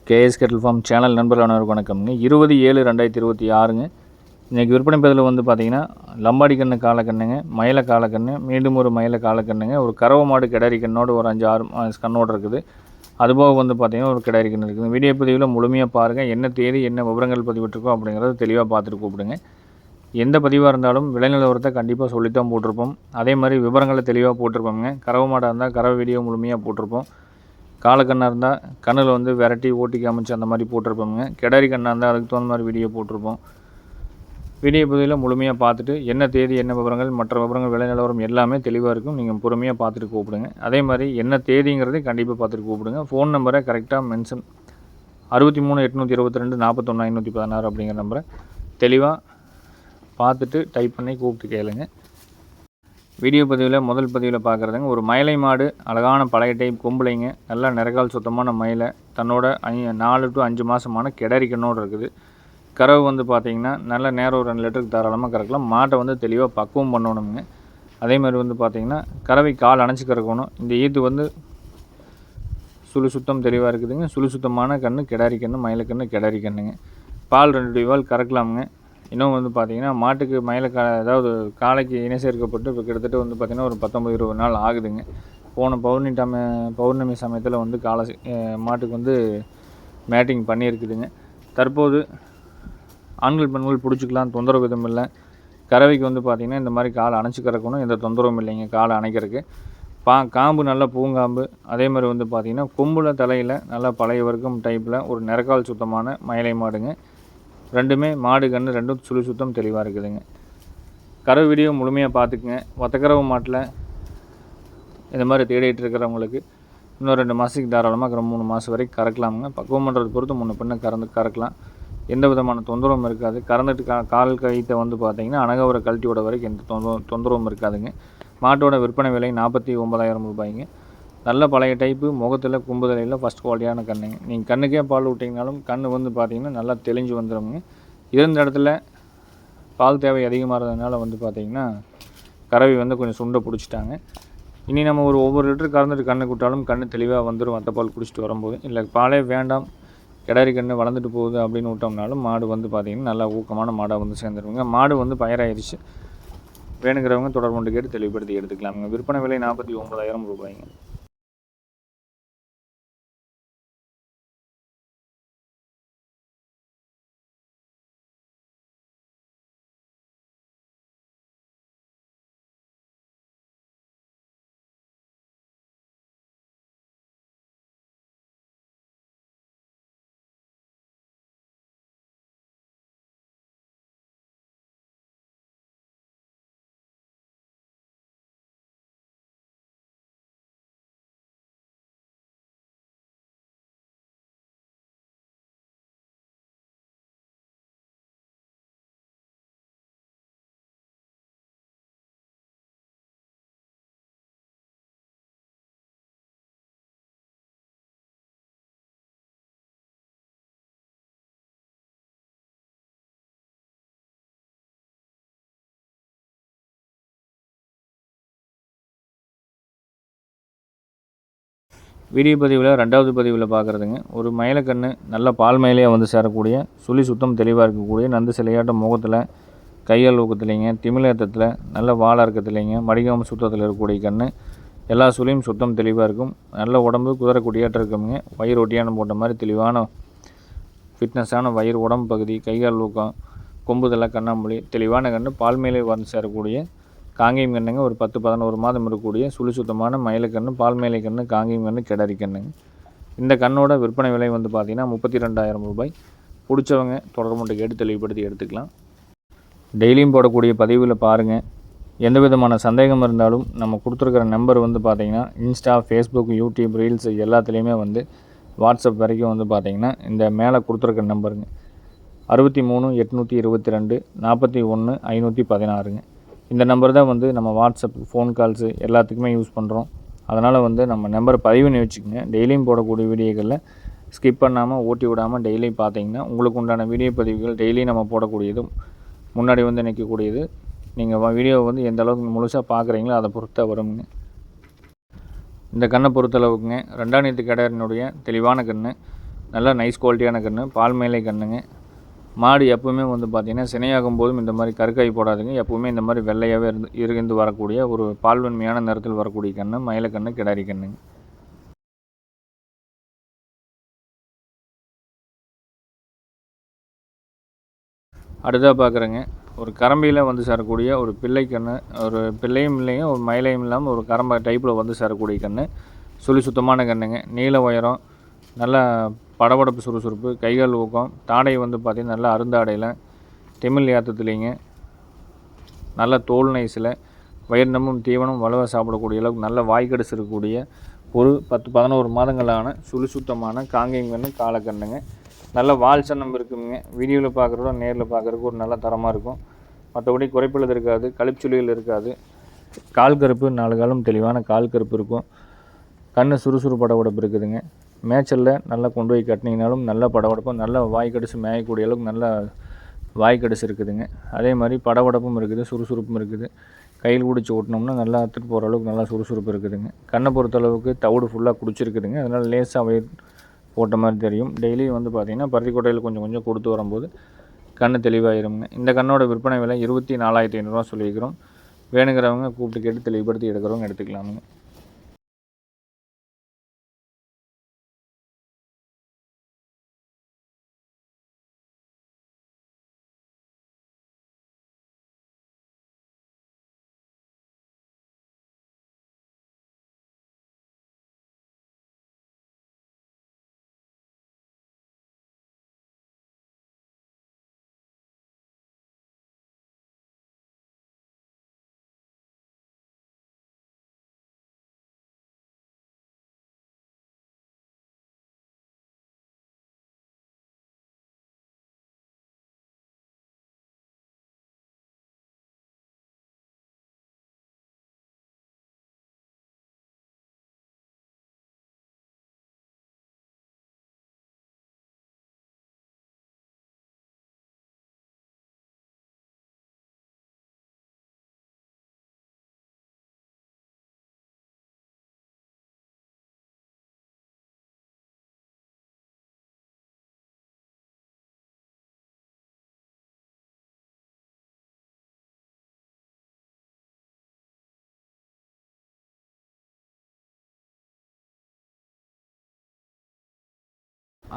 KS Kettle form channel நண்பர்கள் அனைவருக்கும் வணக்கம்ங்க. 20/7/2026ங்க. இன்றைக்கி விற்பனை பதிவில் வந்து பார்த்திங்கன்னா லம்பாடி கன்று காலக்கண்ணுங்க, மயில காலக்கண்ணு, மீண்டும் ஒரு மயில காலக்கண்ணுங்க, ஒரு கறவை மாடு கிடாரி கண்ணோடு ஒரு 5-6 கண்ணோடு இருக்குது. அதுபோக வந்து பார்த்திங்கன்னா ஒரு கிடாரி கன்று இருக்குது. வீடியோ பதிவில் முழுமையாக பாருங்கள். என்ன தேதி என்ன விவரங்கள் பதிவிட்டிருக்கோம் அப்படிங்கிறத தெளிவாக பார்த்துட்டு கூப்பிடுங்க. எந்த பதிவாக இருந்தாலும் விலை நிலவரத்தை கண்டிப்பாக சொல்லித்தான் போட்டிருப்போம். அதே மாதிரி விவரங்களை தெளிவாக போட்டிருப்போங்க. கறவை மாடாக இருந்தால் கறவை வீடியோ முழுமையாக போட்டிருப்போம். காலக்கண்ணாக இருந்தால் கண்ணில் வந்து விரட்டி ஓட்டிக்கு அமைச்சு அந்த மாதிரி போட்டிருப்போங்க. கிடாரி கண்ணாக இருந்தால் அதுக்கு தகுந்த மாதிரி வீடியோ போட்டிருப்போம். வீடியோ பதிவில் முழுமையாக பார்த்துட்டு என்ன தேதி என்ன விவரங்கள் மற்ற விவரங்கள் விலை நிலவரம் எல்லாமே தெளிவாக இருக்கும். நீங்கள் பொறுமையாக பார்த்துட்டு கூப்பிடுங்க. அதே மாதிரி என்ன தேதிங்கிறதையும் கண்டிப்பாக பார்த்துட்டு கூப்பிடுங்க. ஃபோன் நம்பரை கரெக்டாக மென்ஷன் 63 822 41 516 அப்படிங்கிற நம்பரை தெளிவாக பார்த்துட்டு டைப் பண்ணி கூப்பிட்டு கேளுங்க. வீடியோ பதிவில் முதல் பதிவில் பார்க்குறதுங்க ஒரு மயிலை மாடு, அழகான பழைய டைப் கொம்பளைங்க, நல்லா நிறகால் சுத்தமான மயிலை, தன்னோட 4 to 5 மாதமான கிடாரி கண்ணோடு இருக்குது. கறவை வந்து பார்த்திங்கன்னா நல்ல நேரம் ஒரு 2 லிட்டருக்கு தாராளமாக கறக்கலாம். மாட்டை வந்து தெளிவாக பக்குவம் பண்ணணுங்க. அதே மாதிரி வந்து பார்த்திங்கன்னா கறவை கால் அணைச்சி கறக்கணும். இந்த ஈத்து வந்து சுழி சுத்தம் தெளிவாக இருக்குதுங்க. சுழி சுத்தமான கன்று கிடாரி கன்று, மயிலக்கன்று கிடாரி கன்றுங்க. பால் 2 பால் கறக்கலாமுங்க. இன்னும் வந்து பார்த்திங்கன்னா மாட்டுக்கு அதாவது காலைக்கு இணை சேர்க்கப்பட்டு இப்போ கிட்டத்தட்ட வந்து பார்த்திங்கன்னா ஒரு 19-20 நாள் ஆகுதுங்க. போன பௌர்ணமி சமயத்தில் வந்து மாட்டுக்கு வந்து மேட்டிங் பண்ணியிருக்குதுங்க. தற்போது ஆண்கள் பெண்கள் பிடிச்சிக்கலாம், தொந்தரவு எதுவும் இல்லை. கறவைக்கு வந்து பார்த்திங்கன்னா இந்த மாதிரி காலை அணைச்சி கறக்கணும், எந்த தொந்தரவும் இல்லைங்க. காலை அணைக்கிறதுக்கு காம்பு நல்லா பூங்காம்பு. அதே மாதிரி வந்து பார்த்திங்கன்னா கொம்புல தலையில் நல்லா பழைய வர்க்கம் டைப்பில் ஒரு நிறக்கால் சுத்தமான மயிலை மாடுங்க. ரெண்டுமே மாடு கன்று ரெண்டும் சுழி சுத்தம் தெளிவாக இருக்குதுங்க. கறவை வீடியோ முழுமையாக பார்த்துக்குங்க. ஒத்தக்கறவை மாட்டில் இந்த மாதிரி தேடிட்டு இருக்கிறவங்களுக்கு இன்னும் 2 மாதத்துக்கு தாராளமாக 3 மாதம் வரைக்கும் கறக்கலாமுங்க. பக்குவம் பண்ணுறது பொறுத்து முன்ன பின்ன கறக்கலாம். எந்த விதமான தொந்தரவும் இருக்காது. கறந்துட்டு கால் கைத்தை வந்து பார்த்திங்கன்னா அனகவரை கழட்டி விட வரைக்கும் எந்த தொந்தரவும் இருக்காதுங்க. மாட்டோட விற்பனை விலை 49,000 ரூபாய்ங்க. நல்ல பழைய டைப்பு, முகத்தில் கும்புதலையில் ஃபஸ்ட் குவாலிட்டியான கண்ணுங்க. நீங்கள் கண்ணுக்கே பால் விட்டிங்கனாலும் கண் வந்து பார்த்திங்கன்னா நல்லா தெளிஞ்சு வந்துடுங்க. இருந்த இடத்துல பால் தேவை அதிகமாக இருந்ததுனால வந்து பார்த்திங்கன்னா கறவை வந்து கொஞ்சம் சுண்டை பிடிச்சிட்டாங்க. இனி நம்ம ஒவ்வொரு லிட்டர் கறந்துட்டு கண்ணு விட்டாலும் கண் தெளிவாக வந்துடும். மற்ற பால் குடிச்சிட்டு வரும்போது இல்லை பாலே வேண்டாம் கிடாரி கன்று வளர்ந்துட்டு போகுது அப்படின்னு விட்டோம்னாலும் மாடு வந்து பார்த்திங்கன்னா நல்லா ஊக்கமான மாடாக வந்து சேர்ந்துருவாங்க. மாடு வந்து பயிராயிருச்சு. வேணுங்கிறவங்க தொடர்பு கொண்டு கேட்டு தெளிவுபடுத்தி எடுத்துக்கலாமுங்க. விற்பனை விலை 49,000 ரூபாய்ங்க. வீடியோ பதிவில் 2வது பதிவில் பார்க்குறதுங்க ஒரு மயிலக்கன்று நல்ல பால் மயிலையாக வந்து சேரக்கூடிய சுழி சுத்தம் தெளிவாக இருக்கக்கூடிய நந்து சிலையாட்டம் முகத்தில் கையால் ஊக்கத்துலைங்க திமிழேற்றத்தில் நல்ல வாழை இருக்கத்துலைங்க மடிகாம சுத்தத்தில் இருக்கக்கூடிய கன்று. எல்லா சுழியும் சுத்தம் தெளிவாக இருக்கும். நல்ல உடம்பு குதிரை குட்டியாட்டம் இருக்குங்க. வயிறு ஒட்டியான போட்ட மாதிரி தெளிவான ஃபிட்னஸான வயிறு உடம்பு பகுதி கைகால் ஊக்கம் கொம்புதலை கண்ணாம்புலி தெளிவான கன்று. பால் மயிலை வந்து சேரக்கூடிய காங்கேயம் கண்ணுங்க. ஒரு 10-11 மாதம் இருக்கக்கூடிய சுழி சுத்தமான மயிலக்கன்று, பால் மயிலை கன்று, காங்கேயம் கன்று, கிடாரி கண்ணுங்க. இந்த கண்ணோட விற்பனை விலை வந்து பார்த்திங்கன்னா 32,000 ரூபாய். பிடிச்சவங்க தொடர்பு கொண்டு கேட்டு தெளிவுபடுத்தி எடுத்துக்கலாம். டெய்லியும் போடக்கூடிய பதிவில் பாருங்கள். எந்த விதமான சந்தேகம் இருந்தாலும் நம்ம கொடுத்துருக்கிற நம்பர் வந்து பார்த்திங்கன்னா இன்ஸ்டா, ஃபேஸ்புக், யூடியூப், ரீல்ஸ் எல்லாத்துலேயுமே வந்து வாட்ஸ்அப் வரைக்கும் வந்து பார்த்திங்கன்னா இந்த மேலே கொடுத்துருக்கிற நம்பருங்க 63 822 41 516ங்க. இந்த நம்பர் தான் வந்து நம்ம வாட்ஸ்அப், ஃபோன் கால்ஸு எல்லாத்துக்குமே யூஸ் பண்ணுறோம். அதனால் வந்து நம்ம நம்பரை பதிவு பண்ணி வச்சுக்கோங்க. டெய்லியும் போடக்கூடிய வீடியோக்களில் ஸ்கிப் பண்ணாமல் ஓட்டி விடாமல் டெய்லியும் பார்த்தீங்கன்னா உங்களுக்கு உண்டான வீடியோ பதிவுகள் டெய்லியும் நம்ம போடக்கூடியது முன்னாடி வந்து நிற்கக்கூடியது. நீங்கள் வீடியோவை வந்து எந்த அளவுக்கு முழுசாக பார்க்குறீங்களோ அதை பொறுத்த வருங்க. இந்த கண்ணை பொறுத்தளவுக்குங்க 2ஆம் நீத்து கிடாரினுடைய தெளிவான கன்று நல்லா நைஸ் குவாலிட்டியான கன்று, பால் மேலே கன்றுங்க. மாடு எப்போவுமே வந்து பார்த்திங்கன்னா சினையாகும் போதும் இந்த மாதிரி கருக்காய் போடாதுங்க. எப்போவுமே இந்த மாதிரி வெள்ளையாகவே இருந்து வரக்கூடிய ஒரு பால்வன்மையான நிறத்தில் வரக்கூடிய கன்று மயில கன்று, கிடாரி கன்றுங்க. அடுத்ததாக பார்க்குறேங்க, ஒரு கரம்பியில் வந்து சேரக்கூடிய ஒரு பிள்ளை கன்று, ஒரு பிள்ளையும் இல்லைங்க, ஒரு மயிலையும் இல்லாமல் ஒரு கரம்பை டைப்பில் வந்து சேரக்கூடிய கன்று. சுழி சுத்தமான கன்றுங்க. நீல உயரம், நல்லா படபடப்பு, சுறுசுறுப்பு, கைகால் ஊக்கம், தாடை வந்து பார்த்திங்கன்னா நல்லா அருந்தாடையில், திமிழ் ஏற்றத்துலேங்க, நல்ல தோல் நைஸில், வயிறு தீவனம் வலுவாக சாப்பிடக்கூடிய அளவுக்கு நல்ல வாய்க்கடிச்சு இருக்கக்கூடிய ஒரு 10-11 மாதங்களான சுழி சுத்தமான காங்கேயம் கன்று, காலக்கண்ணுங்க. நல்ல வால் சன்னம் இருக்குங்க. வீடியோவில் பார்க்குறதோட நேரில் பார்க்குறதுக்கு ஒரு நல்ல தரமாக இருக்கும். மற்றபடி குறைப்புள்ளது இருக்காது, கழிப்புச்சுழிகள் இருக்காது. கால் கருப்பு 4 காலும் தெளிவான கால் கருப்பு இருக்கும். கண் சுறுசுறு படபடப்பு இருக்குதுங்க. மேய்ச்சலில் நல்லா கொண்டு போய் கட்டினீங்கனாலும் நல்ல படபடப்பும், நல்ல வாய் கடிச்சு மேயக்கூடிய அளவுக்கு நல்ல வாய் கடிச்சு இருக்குதுங்க. அதே மாதிரி படபடப்பும் இருக்குது, சுறுசுறுப்பும் இருக்குது. கையில் பிடிச்சி ஓட்டினோம்னா நல்லா அத்துட்டு போகிற அளவுக்கு நல்லா சுறுசுறுப்பு இருக்குதுங்க. கண்ணை பொறுத்தளவுக்கு தவிடு ஃபுல்லாக குடிச்சிருக்குதுங்க. அதனால் லேசாக வயிறு போட்ட மாதிரி தெரியும். டெய்லியும் வந்து பார்த்திங்கன்னா பருத்தி கொட்டையில் கொஞ்சம் கொஞ்சம் கொடுத்து வரும்போது கண் தெளிவாயிருங்க. இந்த கண்ணோட விற்பனை விலை 24,500 சொல்லியிருக்கிறோம். வேணுங்கிறவங்க கூப்பிட்டு கேட்டு தெளிவுபடுத்தி எடுக்கிறவங்க எடுத்துக்கலாமுங்க.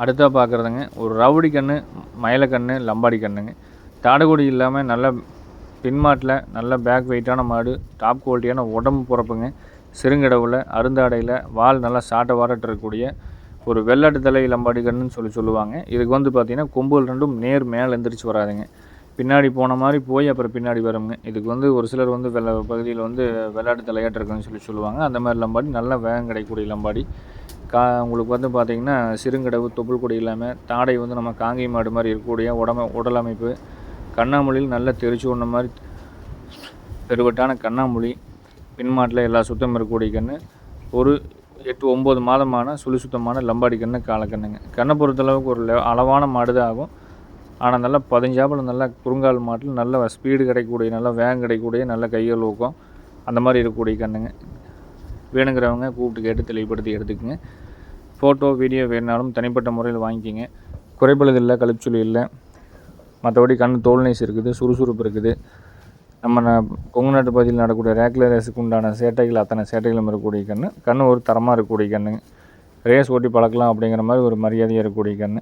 அடுத்தா பார்க்குறதுங்க, ஒரு ரவுடி கன்று, மயில கன்று, லம்பாடி கன்றுங்க. தாடைக்குடி இல்லாமல் நல்ல பின்மாட்டில் நல்ல பேக் வெயிட்டான மாடு, டாப் குவாலிட்டியான உடம்பு பிறப்புங்க. சிறுங்கடவில் அருந்தாடையில் வால் நல்லா சாட்டை வாரட்டு இருக்கக்கூடிய ஒரு வெள்ளாட்டு தலை லம்பாடி கன்றுன்னு சொல்லுவாங்க. இதுக்கு வந்து பார்த்திங்கன்னா கொம்புகள் ரெண்டும் நேர் மேலே எந்திரிச்சு வராதுங்க. பின்னாடி போன மாதிரி போய் அப்புறம் பின்னாடி வருங்க. இதுக்கு வந்து ஒரு சிலர் வந்து பகுதியில் வந்து வெள்ளாட்டு தலையாட்டு இருக்குன்னு சொல்லுவாங்க. அந்த மாதிரி லம்பாடி நல்லா வேகம் கிடைக்கக்கூடிய லம்பாடி. உங்களுக்கு வந்து பார்த்திங்கன்னா சிறுங்கடவு, தொப்புள் கொடி இல்லாமல் தாடை வந்து நம்ம காங்கை மாடு மாதிரி இருக்கக்கூடிய உடல் அமைப்பு, கண்ணாமொழியில் நல்ல தெரிச்சு ஒன்று மாதிரி பெருவட்டான கண்ணாமொழி, பின்மாட்டில் எல்லா சுத்தம் இருக்கக்கூடிய கன்று, ஒரு 8-9 மாதமான சுழி சுத்தமான லம்பாடி கன்று, காலக்கண்ணுங்க. கண்ணை பொறுத்தளவுக்கு ஒரு அளவான மாடு தான் ஆகும். ஆனால் நல்லா 15 நல்லா குறுங்கால் மாட்டில் நல்ல ஸ்பீடு கிடைக்கக்கூடிய, நல்லா வேகம் கிடைக்கக்கூடிய, நல்ல கைகள் ஊக்கம் அந்த மாதிரி இருக்கக்கூடிய கண்ணுங்க. வேணுங்கிறவங்க கூப்பிட்டு கேட்டு தெளிவுபடுத்தி எடுத்துக்கங்க. ஃபோட்டோ, வீடியோ வேணுனாலும் தனிப்பட்ட முறையில் வாங்கிக்கிங்க. குறைப்பழுது இல்லை, கழிப்புச்சுழி இல்லை. மற்றபடி கண் தோல் நைஸ் இருக்குது, சுறுசுறுப்பு இருக்குது. நம்ம கொங்கு நாட்டு பகுதியில் நடக்கக்கூடிய ரேக்லர் ரேஸுக்கு உண்டான சேட்டைகள் அத்தனை சேட்டைகளும் இருக்கக்கூடிய கன்று ஒரு தரமாக இருக்கக்கூடிய கன்றுங்க. ரேஸ் ஓட்டி பழக்கலாம் அப்படிங்கிற மாதிரி ஒரு மரியாதையாக இருக்கக்கூடிய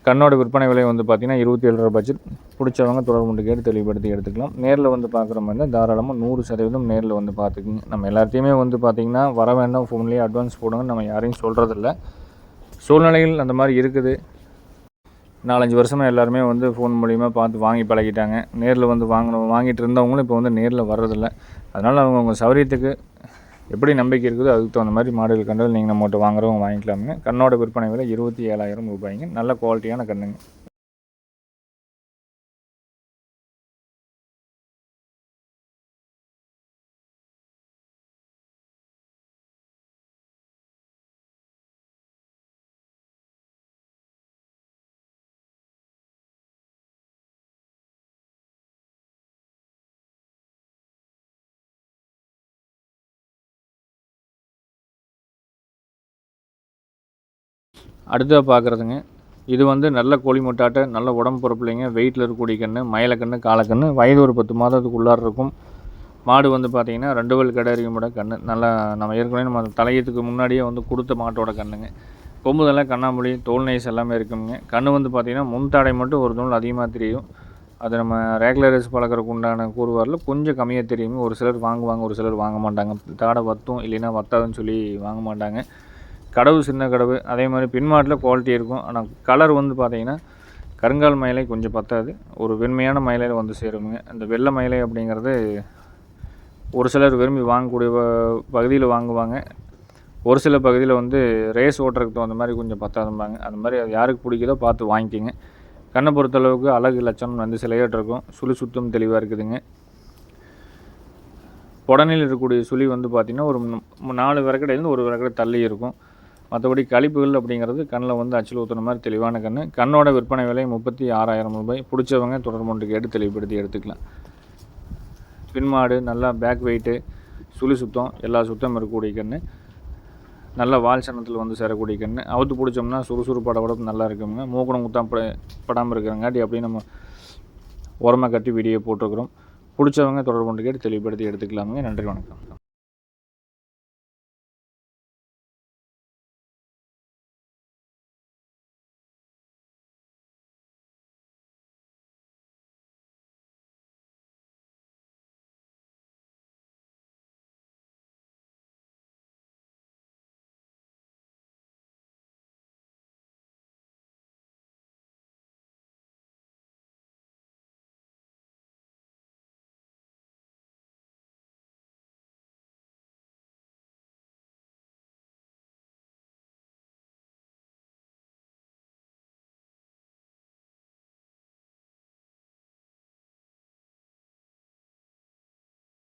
கண்ணோட விற்பனை விலை வந்து பார்த்திங்கன்னா 27 ரூபா பட்ஜெட். பிடிச்சவங்க தொடர்பு கொண்டு கேட்டு தெளிவுபடுத்தி எடுத்துக்கலாம். நேரில் வந்து பார்க்குற மாதிரி இருந்தால் தாராளமாக 100% நேரில் வந்து பார்த்துக்குங்க. நம்ம எல்லாத்தையுமே வந்து பார்த்திங்கன்னா வர வேண்டாம், ஃபோன்லேயே அட்வான்ஸ் போடுங்க நம்ம யாரையும் சொல்கிறதில்ல. சூழ்நிலைகள் அந்த மாதிரி இருக்குது. 4-5 வருஷமாக எல்லாருமே வந்து ஃபோன் மூலிமா பார்த்து வாங்கி பழகிட்டாங்க. நேரில் வந்து வாங்கிட்டு இருந்தவங்களும் இப்போ வந்து நேரில் வர்றதில்ல. அதனால் அவங்கவுங்க சௌகரியத்துக்கு எப்படி நம்பிக்கை இருக்குதோ அதுக்கு தகுந்த மாதிரி மாடல் கன்றுகள் நீங்கள் நம்மகிட்ட வாங்குறவங்க வாங்கிக்கலாமுங்க. கண்ணோட விற்பனை விலை 27,000 ரூபாய்ங்க. நல்ல குவாலிட்டியான கன்றுங்க. அடுத்ததாக பார்க்குறதுங்க, இது வந்து நல்ல கோழி முட்டாட்ட நல்ல உடம்பு பொறுப்புலைங்க, வெயிட்டில் இருக்கக்கூடிய கன்று, மயிலக்கன்று, காலக்கன்று, வயது ஒரு 10 மாதத்துக்குள்ளார இருக்கும். மாடு வந்து பார்த்திங்கன்னா 2 பல் கிடாரியோட கன்று, நல்லா நம்ம ஏற்கனவே நம்ம தலையத்துக்கு முன்னாடியே வந்து கொடுத்த மாட்டோட கன்றுங்க. கொம்புதெல்லாம் கண்ணாமூலி, தோல் நைஸ் எல்லாமே இருக்குங்க. கன்று வந்து பார்த்திங்கன்னா முன்தாடை மட்டும் ஒரு நூல் அதிகமாக தெரியும். அது நம்ம ரெகுலரைஸ் பழக்கிறதுக்கு உண்டான கூறுவாரில் கொஞ்சம் கம்மியாக தெரியுங்க. ஒரு சிலர் வாங்குவாங்க, ஒரு சிலர் வாங்க மாட்டாங்க. தாடை வத்தும் இல்லைன்னா வத்தாதுன்னு சொல்லி வாங்க மாட்டாங்க. கடவு சின்ன கடவு, அதே மாதிரி பின்மாட்டில் குவாலிட்டி இருக்கும். ஆனால் கலர் வந்து பார்த்திங்கன்னா கருங்கால் மயிலை கொஞ்சம் பத்தாது, ஒரு வெண்மையான மயிலையில் வந்து சேருங்க. அந்த வெள்ளை மயிலை அப்படிங்கிறது ஒரு சிலர் விரும்பி வாங்கக்கூடிய பகுதியில் வாங்குவாங்க. ஒரு சில பகுதியில் வந்து ரேஸ் ஓட்டுறதுக்கு தகுந்த மாதிரி கொஞ்சம் பத்தாதும்பாங்க. அந்த மாதிரி அது யாருக்கு பிடிக்குதோ பார்த்து வாங்கிக்கோங்க. கண்ணை பொறுத்தளவுக்கு அழகு லட்சணம் வந்து சிலையாட்டு இருக்கும். சுழி சுத்தம் தெளிவாக இருக்குதுங்க. புடனில் இருக்கக்கூடிய சுழி வந்து பார்த்திங்கன்னா ஒரு 4 விறக்கடையிலேருந்து ஒரு விறக்கடை தள்ளி இருக்கும். மற்றபடி கழிப்புகள் அப்படிங்கிறது கண்ணில் வந்து அச்சில் ஊற்றுன மாதிரி தெளிவான கன்று. கண்ணோட விற்பனை விலை 36,000 ரூபாய். பிடிச்சவங்க தொடர்பு கொண்டு கேட்டு தெளிவுபடுத்தி எடுத்துக்கலாம். பின்மாடு நல்லா பேக் வெயிட்டு, சுழி சுத்தம் எல்லா சுத்தம் இருக்கக்கூடிய கன்று, நல்ல வால் சனத்தில் வந்து சேரக்கூடிய கன்று. அவுத்து பிடிச்சோம்னா சுறுசுறுப்போட நல்லா இருக்குங்க. மூக்கணம் குத்தாம் படாமல் இருக்கிறங்காட்டி அப்படியே நம்ம உரமாக கட்டி வீடியோ போட்டிருக்கிறோம். பிடிச்சவங்க தொடர்பு கொண்டு கேட்டு தெளிவுபடுத்தி எடுத்துக்கலாமுங்க. நன்றி, வணக்கம்.